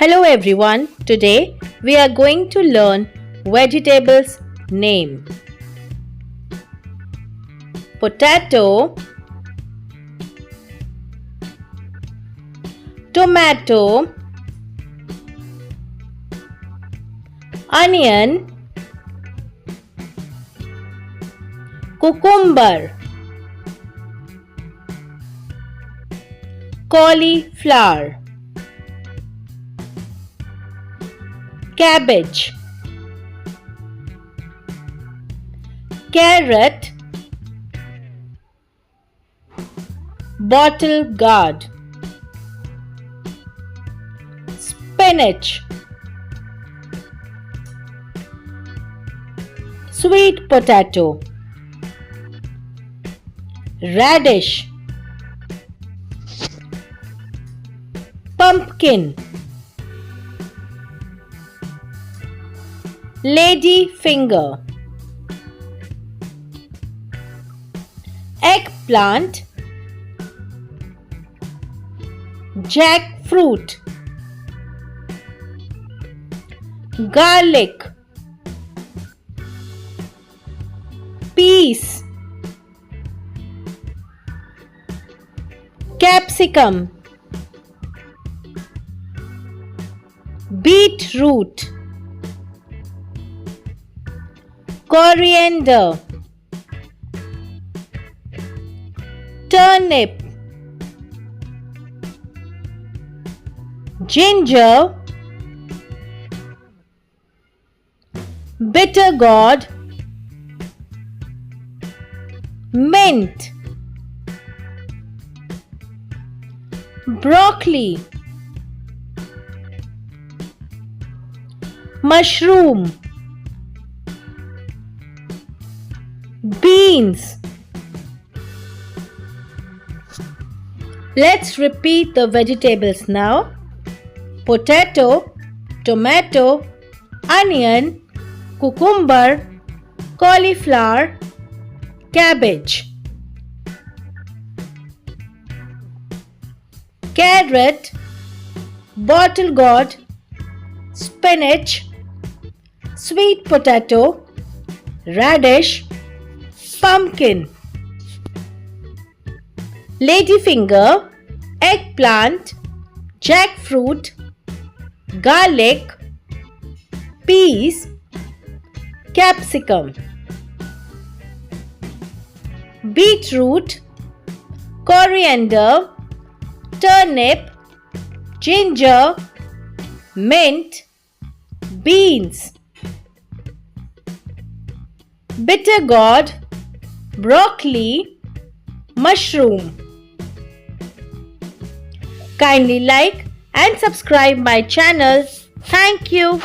Hello everyone, today we are going to learn vegetables name. Potato, tomato, onion, cucumber, cauliflower, cabbage, carrot, bottle gourd, spinach, sweet potato, radish, pumpkin, lady finger, eggplant, jackfruit, garlic, peas, capsicum, beetroot, coriander, turnip, ginger, bitter gourd, mint, broccoli, mushroom, beans. Let's repeat the vegetables now. Potato, tomato, onion, cucumber, cauliflower, cabbage, carrot, bottle gourd, spinach, sweet potato, radish, pumpkin, ladyfinger, eggplant, jackfruit, garlic, peas, capsicum, beetroot, coriander, turnip, ginger, mint, beans, bitter gourd, broccoli, mushroom. Kindly like and subscribe my channel. Thank you.